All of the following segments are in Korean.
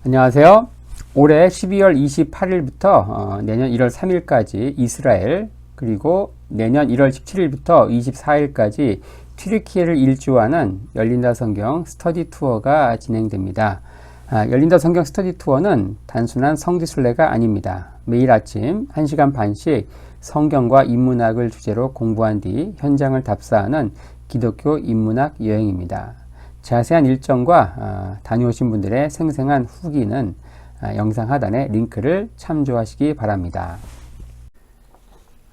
안녕하세요. 올해 12월 28일부터 내년 1월 3일까지 이스라엘, 그리고 내년 1월 17일부터 24일까지 튀르키예를 일주하는 열린다 성경 스터디 투어가 진행됩니다. 열린다 성경 스터디 투어는 단순한 성지순례가 아닙니다. 매일 아침 1시간 반씩 성경과 인문학을 주제로 공부한 뒤 현장을 답사하는 기독교 인문학 여행입니다. 자세한 일정과 다녀오신 분들의 생생한 후기는 영상 하단의 링크를 참조하시기 바랍니다.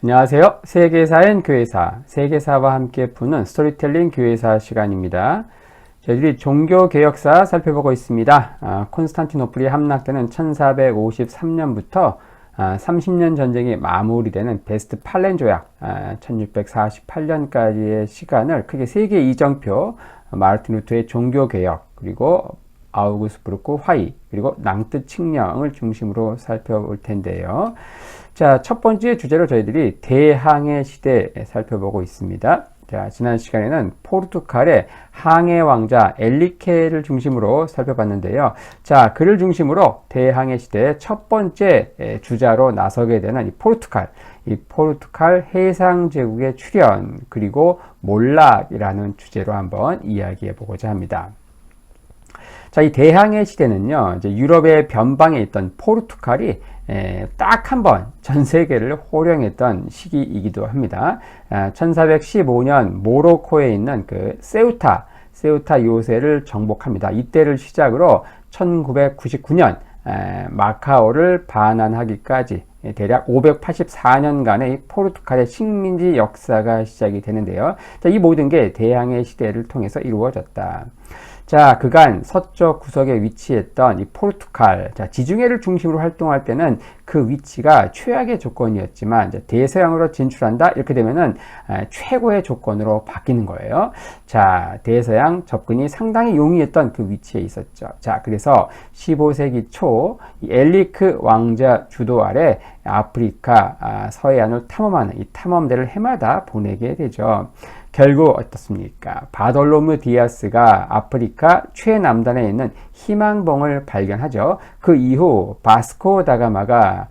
안녕하세요. 세계사엔 교회사, 세계사와 함께 푸는 스토리텔링 교회사 시간입니다. 저희들이 종교개혁사 살펴보고 있습니다. 콘스탄티노플이 함락되는 1453년부터 30년 전쟁이 마무리되는 베스트팔렌 조약 1648년까지의 시간을 크게 세 개의 이정표, 마르틴 루터의 종교개혁, 그리고 아우구스부르크 화의, 그리고 낭뜨 칙령을 중심으로 살펴볼 텐데요. 자, 첫 번째 주제로 저희들이 대항해 시대 살펴보고 있습니다. 자, 지난 시간에는 포르투갈의 항해 왕자 엘리케를 중심으로 살펴봤는데요. 자, 그를 중심으로 대항해 시대의 첫 번째 주자로 나서게 되는 이 포르투갈 해상 제국의 출현, 그리고 몰락이라는 주제로 한번 이야기해 보고자 합니다. 자, 이 대항해 시대는요, 이제 유럽의 변방에 있던 포르투갈이 딱 한 번 전 세계를 호령했던 시기이기도 합니다. 1415년 모로코에 있는 그 세우타 요새를 정복합니다. 이때를 시작으로 1999년 마카오를 반환하기까지 대략 584년간의 포르투갈의 식민지 역사가 시작이 되는데요. 자, 이 모든 게 대항해 시대를 통해서 이루어졌다. 자, 그간 서쪽 구석에 위치했던 이 포르투갈, 자, 지중해를 중심으로 활동할 때는 그 위치가 최악의 조건이었지만, 이제 대서양으로 진출한다? 이렇게 되면은 최고의 조건으로 바뀌는 거예요. 자, 대서양 접근이 상당히 용이했던 그 위치에 있었죠. 자, 그래서 15세기 초 이 엘리크 왕자 주도 아래 아프리카 서해안을 탐험하는 이 탐험대를 해마다 보내게 되죠. 결국 어떻습니까? 바돌로무 디아스가 아프리카 최남단에 있는 희망봉을 발견하죠. 그 이후 바스코 다가마가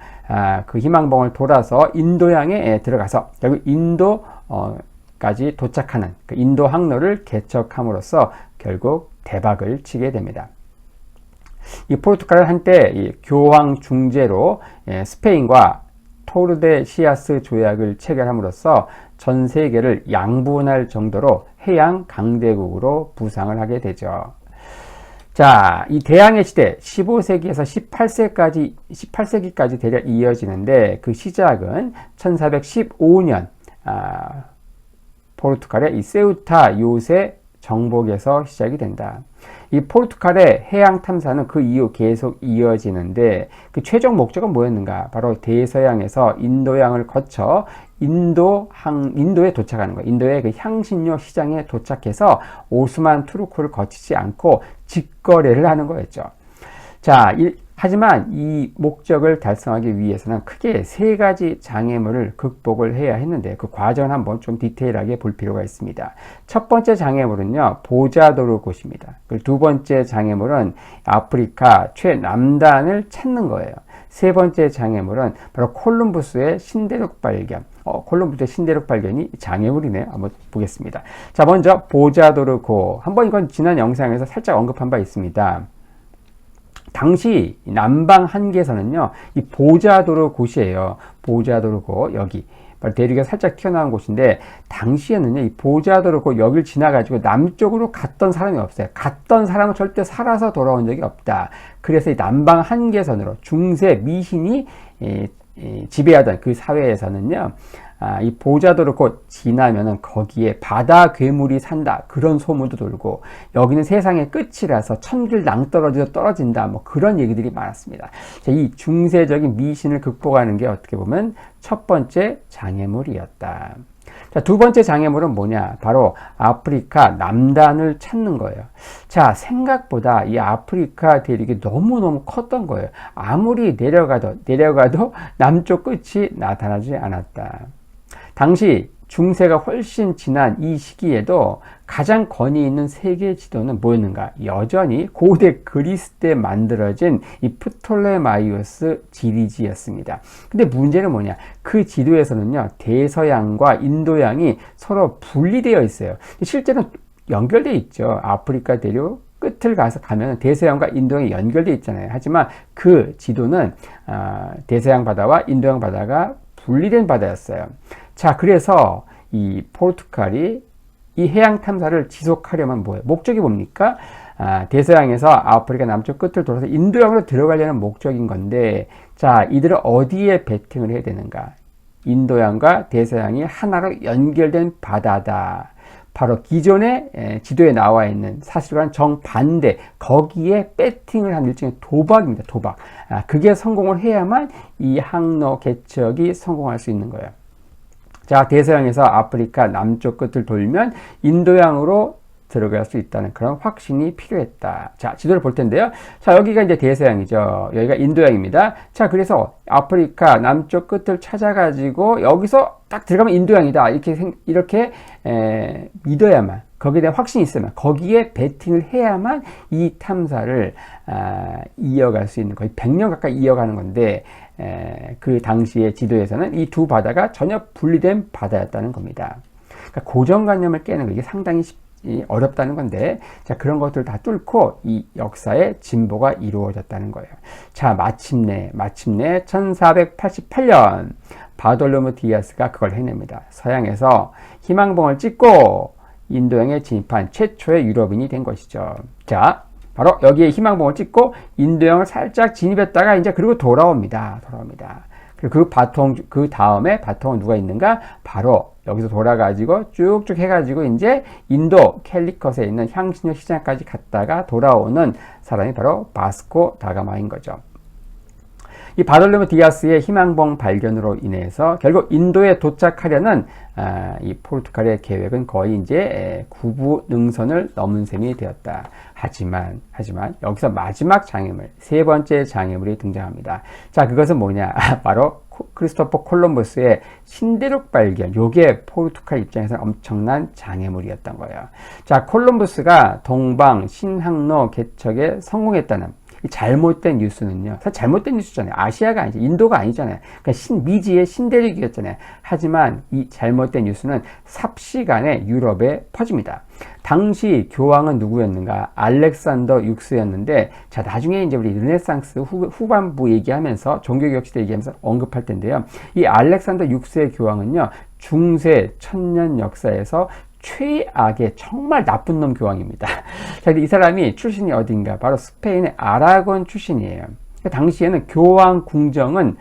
그 희망봉을 돌아서 인도양에 들어가서 결국 인도까지 도착하는 그 인도 항로를 개척함으로써 결국 대박을 치게 됩니다. 이 포르투갈은 한때 이 교황 중재로 스페인과 토르데시아스 조약을 체결함으로써 전 세계를 양분할 정도로 해양 강대국으로 부상을 하게 되죠. 자, 이 대항해 시대 15세기에서 18세기까지 대략 이어지는데 그 시작은 1415년 포르투갈의 이 세우타 요새 정복에서 시작이 된다. 이 포르투갈의 해양 탐사는 그 이후 계속 이어지는데 그 최종 목적은 뭐였는가? 바로 대서양에서 인도양을 거쳐 인도에 도착하는 거예요. 인도의 그 향신료 시장에 도착해서 오스만 투르크를 거치지 않고 직거래를 하는 거였죠. 자, 하지만 이 목적을 달성하기 위해서는 크게 세 가지 장애물을 극복을 해야 했는데 그 과정을 한번 좀 디테일하게 볼 필요가 있습니다. 첫 번째 장애물은요, 보자도르곳입니다. 그리고 두 번째 장애물은 아프리카 최남단을 찾는 거예요. 세 번째 장애물은 바로 콜럼부스의 신대륙 발견. 콜럼부스의 신대륙 발견이 장애물이네요. 한번 보겠습니다. 자, 먼저 보자도르고. 한번 이건 지난 영상에서 살짝 언급한 바 있습니다. 당시 남방 한계선은요, 이 보자도르 곳이에요. 보자도르 곳, 여기. 대륙에 살짝 튀어나온 곳인데, 당시에는요, 이 보자도르 곳 여길 지나가지고 남쪽으로 갔던 사람이 없어요. 갔던 사람은 절대 살아서 돌아온 적이 없다. 그래서 이 남방 한계선으로 중세 미신이 지배하던 그 사회에서는요, 이 보자도르 곳 지나면은 거기에 바다 괴물이 산다, 그런 소문도 돌고, 여기는 세상의 끝이라서 천길 낭떠러지도 떨어진다, 뭐 그런 얘기들이 많았습니다. 자, 이 중세적인 미신을 극복하는 게 어떻게 보면 첫 번째 장애물이었다. 자, 두 번째 장애물은 뭐냐? 바로 아프리카 남단을 찾는 거예요. 자, 생각보다 이 아프리카 대륙이 너무너무 컸던 거예요. 아무리 내려가도 남쪽 끝이 나타나지 않았다. 당시 중세가 훨씬 지난 이 시기에도 가장 권위 있는 세계 지도는 뭐였는가? 여전히 고대 그리스 때 만들어진 이 프톨레마이오스 지리지였습니다. 근데 문제는 뭐냐? 그 지도에서는요, 대서양과 인도양이 서로 분리되어 있어요. 실제로 연결되어 있죠. 아프리카 대륙 끝을 가면 대서양과 인도양이 연결되어 있잖아요. 하지만 그 지도는 대서양 바다와 인도양 바다가 분리된 바다였어요. 자, 그래서 이 포르투갈이 이 해양 탐사를 지속하려면 뭐예요? 목적이 뭡니까? 대서양에서 아프리카 남쪽 끝을 돌아서 인도양으로 들어가려는 목적인 건데, 자, 이들은 어디에 베팅을 해야 되는가? 인도양과 대서양이 하나로 연결된 바다다. 바로 기존의 지도에 나와 있는 사실과는 정반대, 거기에 배팅을 한 일종의 도박입니다. 도박. 그게 성공을 해야만 이 항로 개척이 성공할 수 있는 거예요. 자, 대서양에서 아프리카 남쪽 끝을 돌면 인도양으로 들어갈 수 있다는 그런 확신이 필요했다. 자, 지도를 볼 텐데요. 자, 여기가 이제 대서양이죠. 여기가 인도양입니다. 자, 그래서 아프리카 남쪽 끝을 찾아가지고 여기서 딱 들어가면 인도양이다. 이렇게 믿어야만, 거기에 대한 확신이 있으면, 거기에 베팅을 해야만 이 탐사를 이어갈 수 있는, 거의 100년 가까이 이어가는 건데, 그 당시의 지도에서는 이 두 바다가 전혀 분리된 바다였다는 겁니다. 그러니까 고정관념을 깨는 게 상당히 어렵다는 건데, 자, 그런 것들 다 뚫고 이 역사의 진보가 이루어졌다는 거예요. 자, 마침내 1488년 바돌로무 디아스가 그걸 해냅니다. 서양에서 희망봉을 찍고 인도양에 진입한 최초의 유럽인이 된 것이죠. 자, 바로 여기에 희망봉을 찍고 인도양을 살짝 진입했다가 이제 그리고 돌아옵니다. 그리고 그 다음에 바통은 누가 있는가? 바로 여기서 돌아가지고 쭉쭉 해가지고 이제 인도 캘리컷에 있는 향신료 시장까지 갔다가 돌아오는 사람이 바로 바스코 다가마인 거죠. 이 바돌로무 디아스의 희망봉 발견으로 인해서 결국 인도에 도착하려는 이 포르투갈의 계획은 거의 이제 구부 능선을 넘은 셈이 되었다. 하지만 여기서 마지막 장애물, 세 번째 장애물이 등장합니다. 자, 그것은 뭐냐? 바로 크리스토퍼 콜럼버스의 신대륙 발견. 요게 포르투갈 입장에서 엄청난 장애물이었던 거예요. 자, 콜럼버스가 동방 신항로 개척에 성공했다는 이 잘못된 뉴스는요. 사실 잘못된 뉴스잖아요. 아시아가 아니죠. 인도가 아니잖아요. 그러니까 미지의 신대륙이었잖아요. 하지만 이 잘못된 뉴스는 삽시간에 유럽에 퍼집니다. 당시 교황은 누구였는가? 알렉산더 6세였는데, 자, 나중에 이제 우리 르네상스 후반부 얘기하면서, 종교개혁 시대 얘기하면서 언급할 텐데요. 이 알렉산더 6세 교황은요, 중세 천년 역사에서 최악의 정말 나쁜 놈 교황입니다. 자, 이 사람이 출신이 어딘가? 바로 스페인의 아라곤 출신이에요. 당시에는 교황 궁정은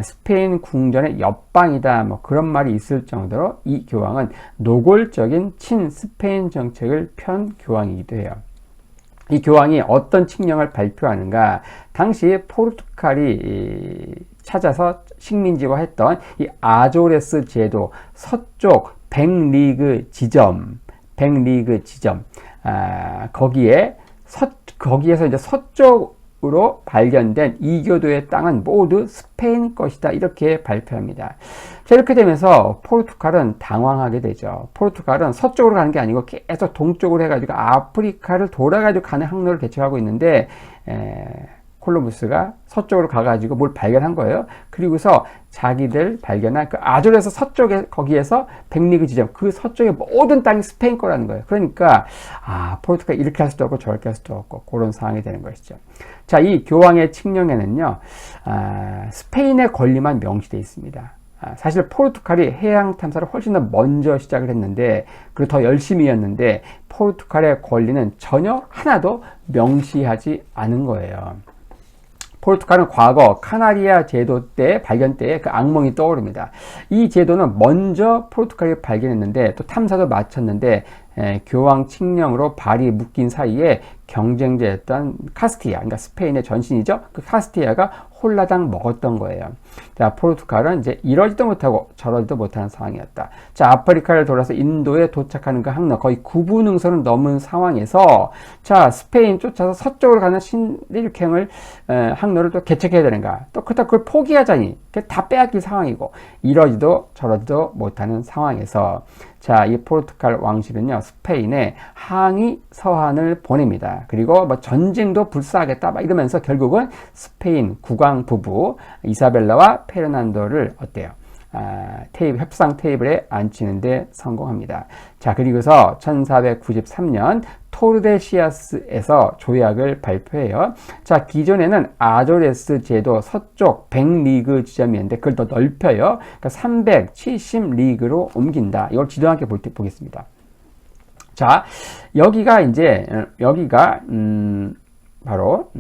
스페인 궁전의 옆방이다, 뭐 그런 말이 있을 정도로 이 교황은 노골적인 친스페인 정책을 편 교황이기도 해요. 이 교황이 어떤 칙령을 발표하는가? 당시 포르투갈이 찾아서 식민지화했던 이 아조레스 제도, 서쪽 100리그 지점, 거기에서 이제 서쪽으로 발견된 이교도의 땅은 모두 스페인 것이다, 이렇게 발표합니다. 자, 이렇게 되면서 포르투갈은 당황하게 되죠. 포르투갈은 서쪽으로 가는 게 아니고 계속 동쪽으로 해가지고 아프리카를 돌아가지고 가는 항로를 개척하고 있는데, 콜럼버스가 서쪽으로 가가지고 뭘 발견한 거예요. 그리고서 자기들 발견한 그 아조레스 서쪽에, 거기에서 100리그 지점, 그 서쪽의 모든 땅이 스페인 거라는 거예요. 그러니까 포르투갈이 이렇게 할 수도 없고 저렇게 할 수도 없고 그런 상황이 되는 것이죠. 자, 이 교황의 칙령에는요, 스페인의 권리만 명시되어 있습니다. 사실 포르투갈이 해양 탐사를 훨씬 더 먼저 시작을 했는데, 그리고 더 열심히 했는데, 포르투갈의 권리는 전혀 하나도 명시하지 않은 거예요. 포르투갈은 과거 카나리아 제도 때 발견 때의 그 악몽이 떠오릅니다. 이 제도는 먼저 포르투갈이 발견했는데 또 탐사도 마쳤는데 교황 칙령으로 발이 묶인 사이에 경쟁자였던 카스티아, 그러니까 스페인의 전신이죠. 그 카스티아가 홀라당 먹었던 거예요. 자, 포르투갈은 이제 이러지도 못하고 저러지도 못하는 상황이었다. 자, 아프리카를 돌아서 인도에 도착하는 그 항로 거의 9분 능선을 넘은 상황에서 자, 스페인 쫓아서 서쪽으로 가는 신일륙행을 항로를 또 개척해야 되는가? 또 그렇다고 그걸 포기하자니 다 빼앗길 상황이고 이러지도 저러지도 못하는 상황에서 자, 이 포르투갈 왕실은요, 스페인에 항의 서한을 보냅니다. 그리고 뭐 전쟁도 불사하겠다, 막 이러면서 결국은 스페인 국왕 부부 이사벨라와 페르난도를 어때요? 협상 테이블에 앉히는데 성공합니다. 자, 그리고서 1493년 토르데시아스에서 조약을 발표해요. 자, 기존에는 아조레스 제도 서쪽 100리그 지점이었는데 그걸 더 넓혀요. 그러니까 370리그로 옮긴다. 이걸 지도 함께 보겠습니다. 자, 여기가 바로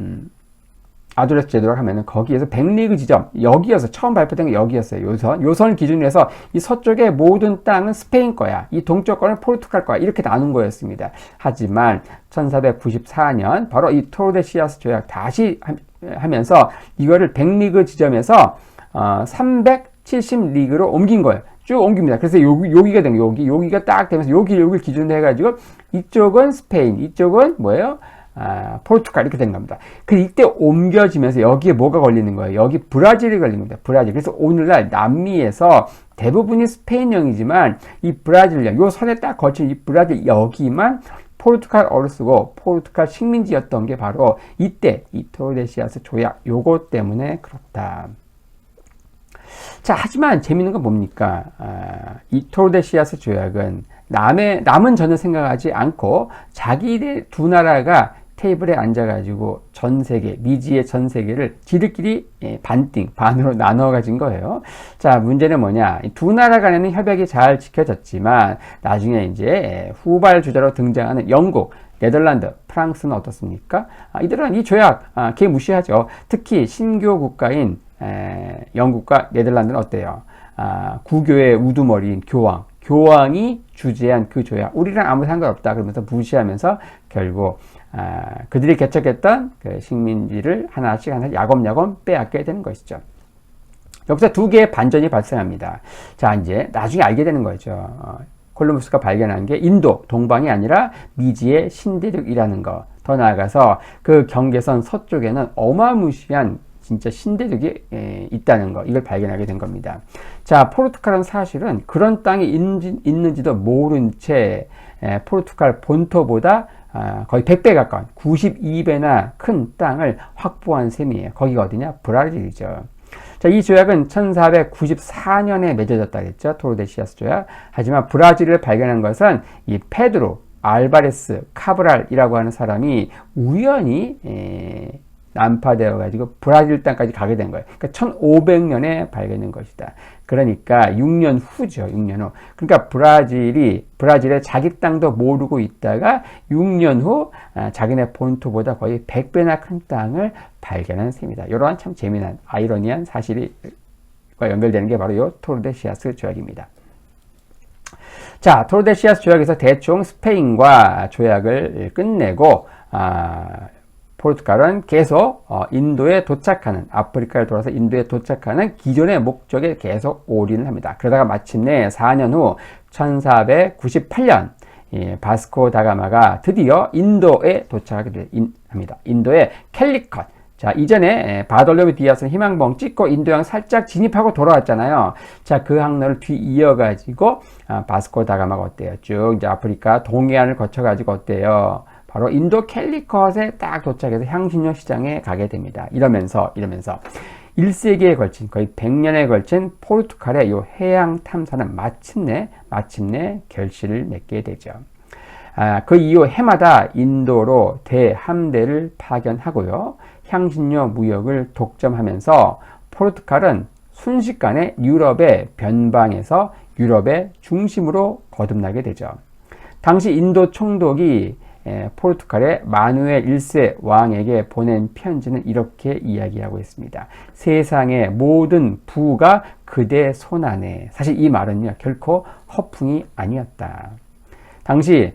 아조레스 제도라고 하면은 거기에서 100리그 지점, 여기여서 처음 발표된 게 여기였어요. 요선을 기준으로 해서 이 서쪽의 모든 땅은 스페인 거야. 이 동쪽 거는 포르투갈 거야. 이렇게 나눈 거였습니다. 하지만 1494년 바로 이 토르데시아스 조약 다시 하면서 이거를 100리그 지점에서 370리그로 옮긴 거예요. 쭉 옮깁니다. 그래서 여기가 된 거예요. 여기가 딱 되면서 여기를 기준으로 해가지고 이쪽은 스페인, 이쪽은 뭐예요? 포르투갈 이렇게 된 겁니다. 그 이때 옮겨지면서 여기에 뭐가 걸리는 거예요? 여기 브라질이 걸린 겁니다. 브라질. 그래서 오늘날 남미에서 대부분이 스페인령이지만 이 브라질령, 요 선에 딱 걸친 이 브라질 여기만 포르투갈어를 쓰고 포르투갈 식민지였던 게 바로 이때 이 토르데시아스 조약 요거 때문에 그렇다. 자, 하지만 재밌는 건 뭡니까? 이 토르데시아스 조약은 남은 전혀 생각하지 않고 자기네 두 나라가 테이블에 앉아가지고 전 세계, 미지의 전 세계를 지들끼리 반으로 나눠 가진 거예요. 자, 문제는 뭐냐? 두 나라 간에는 협약이 잘 지켜졌지만 나중에 이제 후발 주자로 등장하는 영국, 네덜란드, 프랑스는 어떻습니까? 이들은 이 조약 개무시하죠. 특히 신교 국가인 영국과 네덜란드는 어때요? 구교의 우두머리인 교황이 주재한 그 조약, 우리랑 아무 상관없다 그러면서 무시하면서 결국 그들이 개척했던 그 식민지를 하나씩 야곱야곱 빼앗게 되는 것이죠. 여기서 두 개의 반전이 발생합니다. 자, 이제 나중에 알게 되는 거죠. 콜럼버스가 발견한 게 인도, 동방이 아니라 미지의 신대륙이라는 거. 더 나아가서 그 경계선 서쪽에는 어마무시한 진짜 신대륙이 있다는 거, 이걸 발견하게 된 겁니다. 자, 포르투갈은 사실은 그런 땅이 있는지도 모른 채 포르투갈 본토보다 거의 100배 가까운 92배나 큰 땅을 확보한 셈이에요. 거기가 어디냐? 브라질이죠. 자, 이 조약은 1494년에 맺어졌다 그랬죠. 토르데시아스 조약. 하지만 브라질을 발견한 것은 이 페드로 알바레스 카브랄이라고 하는 사람이 우연히 난파되어 가지고 브라질 땅까지 가게 된 거예요. 그러니까 1500년에 발견된 것이다. 그러니까 6년 후죠. 6년 후. 그러니까 브라질에 자기 땅도 모르고 있다가 6년 후 자기네 본토보다 거의 100배나 큰 땅을 발견한 셈이다. 이러한 참 재미난 아이러니한 사실과 연결되는 게 바로 이 토르데시아스 조약입니다. 자, 토르데시아스 조약에서 대충 스페인과 조약을 끝내고 포르투갈은 계속 인도에 도착하는, 아프리카를 돌아서 인도에 도착하는 기존의 목적에 계속 올인을 합니다. 그러다가 마침내 4년 후 1498년 바스코 다가마가 드디어 인도에 도착하게 합니다. 인도의 캘리컷. 자, 이전에 바돌로메 디아스는 희망봉 찍고 인도양 살짝 진입하고 돌아왔잖아요. 자, 그 항로를 뒤이어가지고 바스코 다가마가 어때요? 쭉 이제 아프리카 동해안을 거쳐가지고 어때요? 바로 인도 캘리컷에 딱 도착해서 향신료 시장에 가게 됩니다. 이러면서 1세기에 걸친, 거의 100년에 걸친 포르투갈의 이 해양 탐사는 마침내 결실을 맺게 되죠. 그 이후 해마다 인도로 대함대를 파견하고요. 향신료 무역을 독점하면서 포르투갈은 순식간에 유럽의 변방에서 유럽의 중심으로 거듭나게 되죠. 당시 인도 총독이 포르투갈의 마누엘 1세 왕에게 보낸 편지는 이렇게 이야기하고 있습니다. 세상의 모든 부가 그대 손 안에. 사실 이 말은요, 결코 허풍이 아니었다. 당시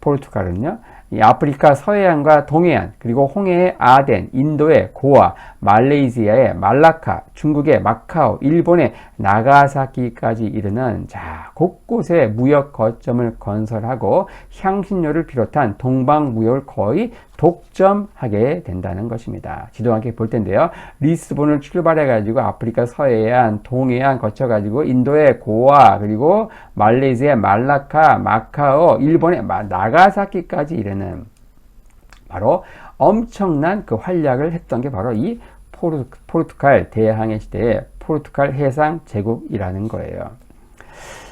포르투갈은요, 이 아프리카 서해안과 동해안, 그리고 홍해의 아덴, 인도의 고아, 말레이시아의 말라카, 중국의 마카오, 일본의 나가사키까지 이르는 자, 곳곳에 무역 거점을 건설하고 향신료를 비롯한 동방 무역을 거의 독점하게 된다는 것입니다. 지도 함께 볼 텐데요. 리스본을 출발해가지고 아프리카 서해안, 동해안 거쳐가지고 인도의 고아, 그리고 말레이시아의 말라카, 마카오, 일본의 나가사키까지 이르는 바로 엄청난 그 활약을 했던 게 바로 이 포르투갈 대항해 시대의 포르투갈 해상 제국이라는 거예요.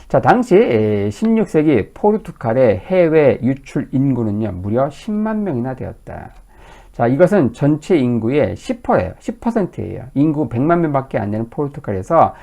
자, 당시 16세기 포르투갈의 해외 유출 인구는요, 무려 10만 명이나 되었다. 자, 이것은 전체 인구의 10%예요. 인구 100만 명밖에 안 되는 포르투갈에서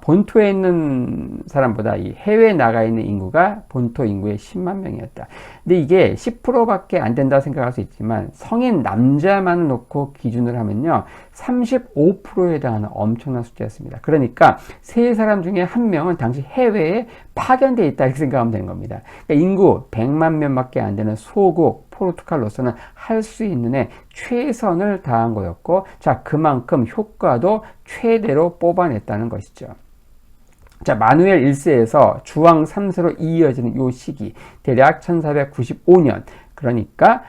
본토에 있는 사람보다 이 해외에 나가 있는 인구가 본토 인구의 10만 명이었다. 근데 이게 10%밖에 안 된다고 생각할 수 있지만 성인 남자만 놓고 기준을 하면요, 35%에 해당하는 엄청난 숫자였습니다. 그러니까 세 사람 중에 한 명은 당시 해외에 파견되어 있다 이렇게 생각하면 되는 겁니다. 그러니까 인구 100만 명밖에 안 되는 소국 포르투갈로서는 할 수 있는 애 최선을 다한 거였고, 자, 그만큼 효과도 최대로 뽑아냈다는 것이죠. 자, 마누엘 1세에서 주왕 3세로 이어지는 이 시기, 대략 1495년, 그러니까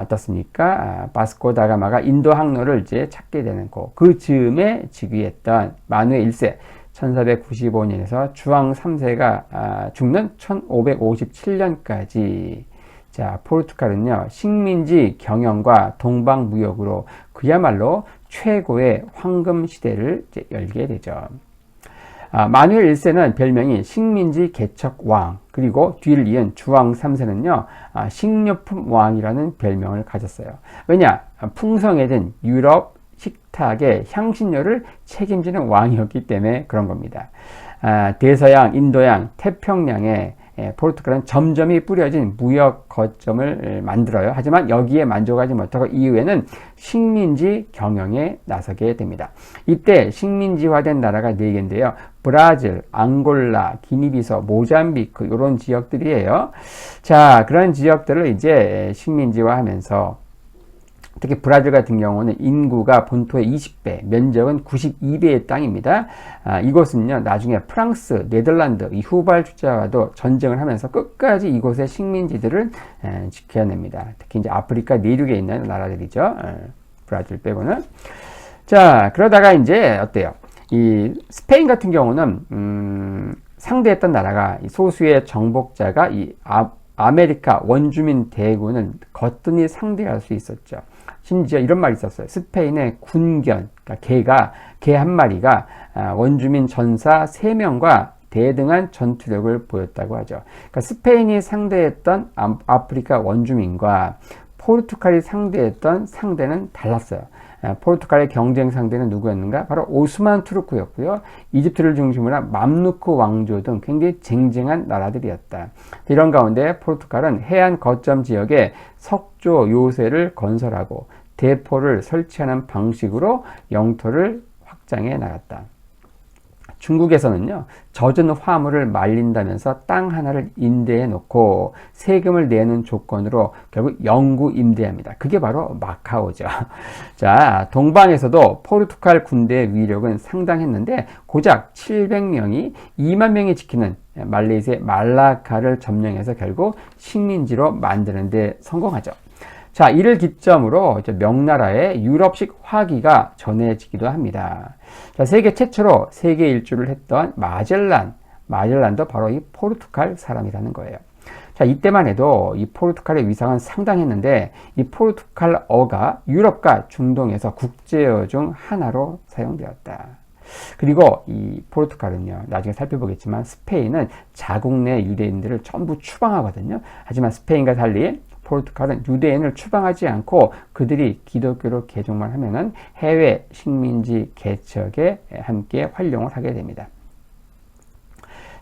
어떻습니까? 바스코 다가마가 인도 항로를 이제 찾게 되는 그 즈음에 즉위했던 마누엘 1세 1495년에서 주왕 3세가 죽는 1557년까지 자, 포르투갈은요, 식민지 경영과 동방 무역으로 그야말로 최고의 황금 시대를 이제 열게 되죠. 마누엘 1세는 별명이 식민지 개척 왕, 그리고 뒤를 이은 주왕 3세는요, 식료품 왕이라는 별명을 가졌어요. 왜냐? 풍성해진 유럽 식탁의 향신료를 책임지는 왕이었기 때문에 그런 겁니다. 대서양, 인도양, 태평양에 포르투갈은 점점이 뿌려진 무역 거점을 만들어요. 하지만 여기에 만족하지 못하고 이후에는 식민지 경영에 나서게 됩니다. 이때 식민지화된 나라가 4개인데요. 브라질, 앙골라, 기니비서, 모잠비크 이런 지역들이에요. 자, 그런 지역들을 이제 식민지화하면서 특히 브라질 같은 경우는 인구가 본토의 20배, 면적은 92배의 땅입니다. 이곳은요, 나중에 프랑스, 네덜란드, 이 후발주자와도 전쟁을 하면서 끝까지 이곳의 식민지들을 지켜냅니다. 특히 이제 아프리카 내륙에 있는 나라들이죠. 브라질 빼고는. 자, 그러다가 이제 어때요? 이 스페인 같은 경우는 상대했던 나라가 소수의 정복자가 이 아메리카 원주민 대군을 거뜬히 상대할 수 있었죠. 심지어 이런 말이 있었어요. 스페인의 군견, 그러니까 개 한 마리가 원주민 전사 3명과 대등한 전투력을 보였다고 하죠. 그러니까 스페인이 상대했던 아프리카 원주민과 포르투갈이 상대했던 상대는 달랐어요. 포르투갈의 경쟁 상대는 누구였는가? 바로 오스만 투르크였고요. 이집트를 중심으로 한 맘루크 왕조 등 굉장히 쟁쟁한 나라들이었다. 이런 가운데 포르투갈은 해안 거점 지역에 석조 요새를 건설하고 대포를 설치하는 방식으로 영토를 확장해 나갔다. 중국에서는요, 젖은 화물을 말린다면서 땅 하나를 임대해 놓고 세금을 내는 조건으로 결국 영구 임대합니다. 그게 바로 마카오죠. 자, 동방에서도 포르투갈 군대의 위력은 상당했는데 고작 700명이 2만 명이 지키는 말레이시아의 말라카를 점령해서 결국 식민지로 만드는 데 성공하죠. 자, 이를 기점으로 명나라의 유럽식 화기가 전해지기도 합니다. 자, 세계 최초로 세계 일주를 했던 마젤란도 바로 이 포르투갈 사람이라는 거예요. 자, 이때만 해도 이 포르투갈의 위상은 상당했는데 이 포르투갈어가 유럽과 중동에서 국제어 중 하나로 사용되었다. 그리고 이 포르투갈은요, 나중에 살펴보겠지만 스페인은 자국 내 유대인들을 전부 추방하거든요. 하지만 스페인과 달리 포르투갈은 유대인을 추방하지 않고 그들이 기독교로 개종만 하면은 해외 식민지 개척에 함께 활용을 하게 됩니다.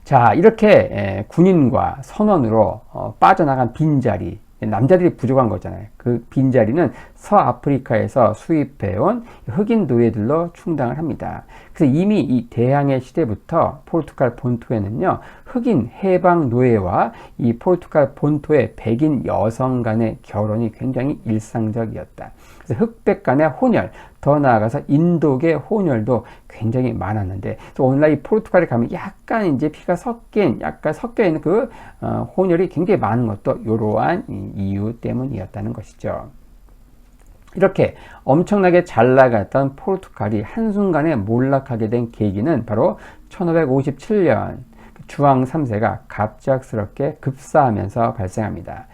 자, 이렇게 군인과 선원으로 빠져나간 빈자리, 남자들이 부족한 거잖아요. 그 빈자리는 서아프리카에서 수입해온 흑인 노예들로 충당을 합니다. 그래서 이미 이 대항해 시대부터 포르투갈 본토에는요, 흑인 해방 노예와 이 포르투갈 본토의 백인 여성 간의 결혼이 굉장히 일상적이었다. 그래서 흑백 간의 혼혈, 더 나아가서 인도계 혼혈도 굉장히 많았는데, 오늘날 이 포르투갈에 가면 약간 이제 피가 약간 섞여 있는 그 혼혈이 굉장히 많은 것도 이러한 이유 때문이었다는 것이죠. 이렇게 엄청나게 잘 나갔던 포르투갈이 한순간에 몰락하게 된 계기는 바로 1557년 주왕 3세가 갑작스럽게 급사하면서 발생합니다.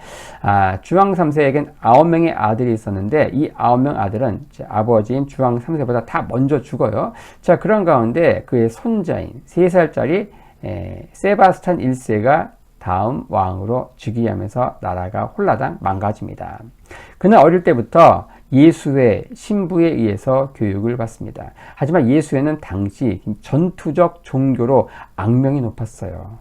주왕 3세에겐 9명의 아들이 있었는데, 이 9명 아들은 아버지인 주왕 3세보다 다 먼저 죽어요. 자, 그런 가운데 그의 손자인 3살짜리 세바스찬 1세가 다음 왕으로 즉위하면서 나라가 홀라당 망가집니다. 그는 어릴 때부터 예수회 신부에 의해서 교육을 받습니다. 하지만 예수회는 당시 전투적 종교로 악명이 높았어요.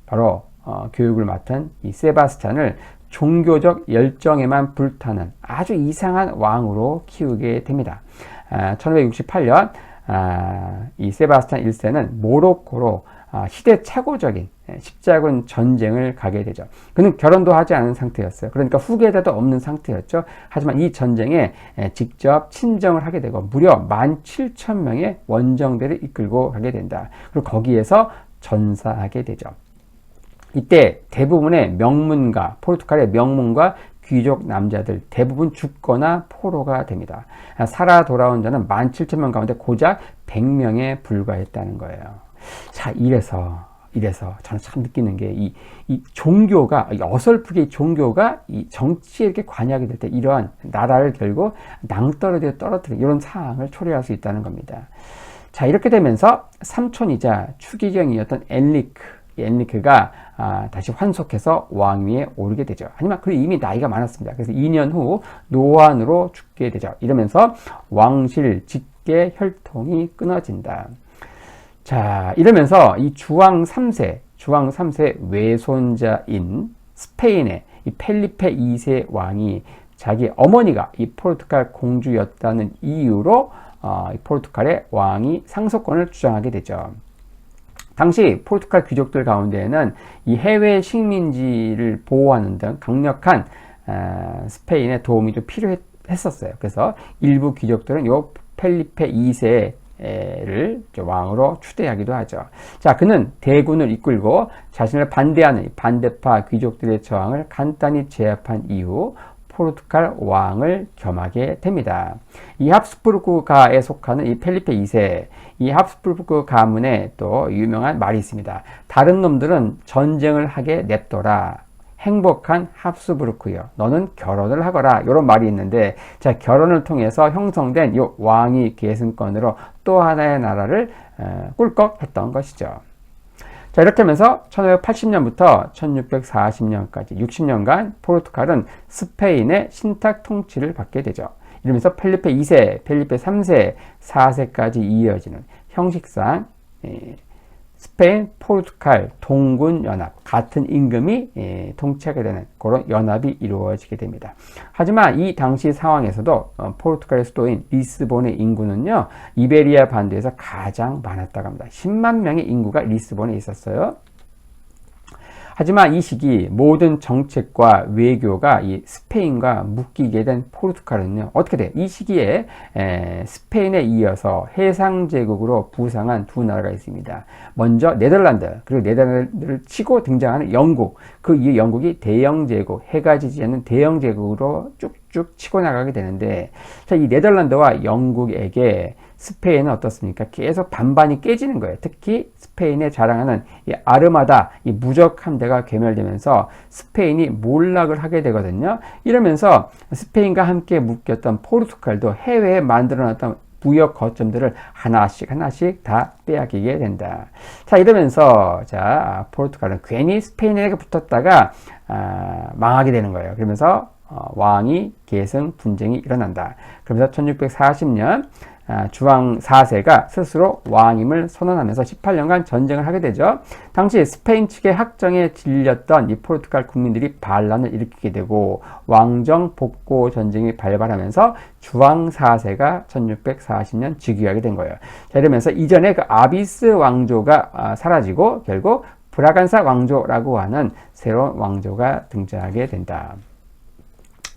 바로 교육을 맡은 이 세바스찬을 종교적 열정에만 불타는 아주 이상한 왕으로 키우게 됩니다. 1568년 이 세바스찬 1세는 모로코로 시대착오적인 십자군 전쟁을 가게 되죠. 그는 결혼도 하지 않은 상태였어요. 그러니까 후계자도 없는 상태였죠. 하지만 이 전쟁에 직접 친정을 하게 되고 무려 17,000명의 원정대를 이끌고 가게 된다. 그리고 거기에서 전사하게 되죠. 이때 대부분의 명문가, 포르투갈의 명문가 귀족 남자들 대부분 죽거나 포로가 됩니다. 살아 돌아온 자는 17,000명 가운데 고작 100명에 불과했다는 거예요. 자, 이래서 저는 참 느끼는 게 이 종교가, 어설프게 종교가 이 정치에 이렇게 관여하게 될 때 이러한 나라를 결국 낭떠러지에 떨어뜨리는 이런 상황을 초래할 수 있다는 겁니다. 자, 이렇게 되면서 삼촌이자 추기경이었던 엔리크가 다시 환속해서 왕위에 오르게 되죠. 하지만 그 이미 나이가 많았습니다. 그래서 2년 후 노환으로 죽게 되죠. 이러면서 왕실 직계 혈통이 끊어진다. 자, 이러면서 이 주왕 3세 외손자인 스페인의 이 펠리페 2세 왕이 자기 어머니가 이 포르투갈 공주였다는 이유로 이 포르투갈의 왕이 상속권을 주장하게 되죠. 당시 포르투갈 귀족들 가운데에는 이 해외 식민지를 보호하는 등 강력한 스페인의 도움이 좀 필요했었어요. 그래서 일부 귀족들은 이 펠리페 2세의 를 왕으로 추대하기도 하죠. 자, 그는 대군을 이끌고 자신을 반대하는 반대파 귀족들의 저항을 간단히 제압한 이후 포르투갈 왕을 겸하게 됩니다. 이 합스부르크가에 속하는 이 펠리페 2세, 이 합스부르크 가문에 또 유명한 말이 있습니다. 다른 놈들은 전쟁을 하게 냅둬라. 행복한 합스부르크요. 너는 결혼을 하거라. 이런 말이 있는데, 자, 결혼을 통해서 형성된 이 왕위 계승권으로 또 하나의 나라를 꿀꺽했던 것이죠. 자, 이렇게 하면서 1580년부터 1640년까지 60년간 포르투갈은 스페인의 신탁 통치를 받게 되죠. 이러면서 펠리페 2세, 펠리페 3세, 4세까지 이어지는 형식상 스페인, 포르투갈, 동군 연합, 같은 임금이 통치하게 되는 그런 연합이 이루어지게 됩니다. 하지만 이 당시 상황에서도 포르투갈의 수도인 리스본의 인구는요, 이베리아 반도에서 가장 많았다고 합니다. 10만 명의 인구가 리스본에 있었어요. 하지만 이 시기 모든 정책과 외교가 이 스페인과 묶이게 된 포르투갈은요, 어떻게 돼요? 이 시기에 스페인에 이어서 해상제국으로 부상한 두 나라가 있습니다. 먼저 네덜란드, 그리고 네덜란드를 치고 등장하는 영국, 그 이후 영국이 대영제국, 해가 지지 않는 대영제국으로 쭉쭉 치고 나가게 되는데, 자, 이 네덜란드와 영국에게 스페인은 어떻습니까? 계속 반반이 깨지는 거예요. 특히 스페인에 자랑하는 이 아르마다, 이 무적 함대가 괴멸되면서 스페인이 몰락을 하게 되거든요. 이러면서 스페인과 함께 묶였던 포르투갈도 해외에 만들어놨던 무역 거점들을 하나씩 다 빼앗기게 된다. 자, 이러면서 포르투갈은 괜히 스페인에게 붙었다가 망하게 되는 거예요. 그러면서 왕위 계승 분쟁이 일어난다. 그러면서 1640년 주왕 4세가 스스로 왕임을 선언하면서 18년간 전쟁을 하게 되죠. 당시 스페인 측의 학정에 질렸던 이 포르투갈 국민들이 반란을 일으키게 되고 왕정 복고 전쟁이 발발하면서 주왕 4세가 1640년 즉위하게 된 거예요. 자, 이러면서 이전에 그 아비스 왕조가 사라지고 결국 브라간사 왕조라고 하는 새로운 왕조가 등장하게 된다.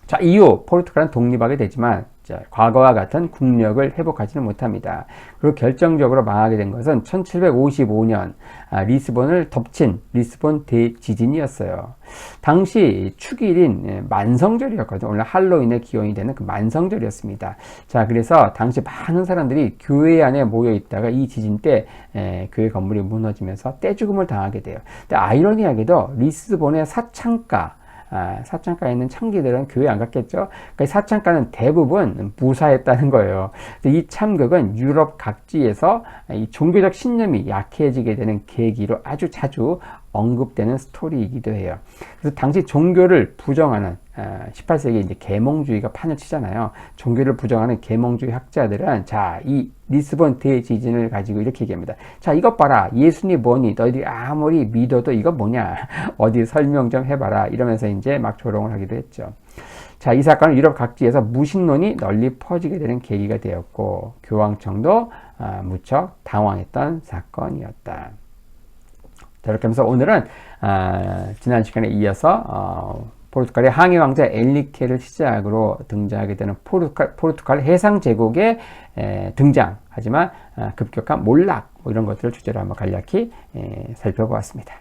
자, 이후 포르투갈은 독립하게 되지만 과거와 같은 국력을 회복하지는 못합니다. 그리고 결정적으로 망하게 된 것은 1755년 리스본을 덮친 리스본 대지진이었어요. 당시 축일인 만성절이었거든요. 오늘 할로윈의 기원이 되는 그 만성절이었습니다. 자, 그래서 당시 많은 사람들이 교회 안에 모여 있다가 이 지진 때 교회 건물이 무너지면서 떼죽음을 당하게 돼요. 근데 아이러니하게도 리스본의 사창가에 있는 창기들은 교회 안 갔겠죠. 그러니까 사창가는 대부분 무사했다는 거예요. 이 참극은 유럽 각지에서 이 종교적 신념이 약해지게 되는 계기로 아주 자주 언급되는 스토리이기도 해요. 그래서 당시 종교를 부정하는 18세기에 이제 계몽주의가 판을 치잖아요. 종교를 부정하는 계몽주의 학자들은 이 리스본 대지진을 가지고 이렇게 얘기합니다. 자, 이것 봐라. 예수님 뭐니? 너희들이 아무리 믿어도 이거 뭐냐? 어디 설명 좀 해봐라. 이러면서 이제 막 조롱을 하기도 했죠. 자, 이 사건은 유럽 각지에서 무신론이 널리 퍼지게 되는 계기가 되었고 교황청도 무척 당황했던 사건이었다. 자, 이렇게 하면서 오늘은 지난 시간에 이어서 포르투갈의 항해 왕자 엔리케를 시작으로 등장하게 되는 포르투갈 해상 제국의 등장, 하지만 급격한 몰락 이런 것들을 주제로 한번 간략히 살펴보았습니다.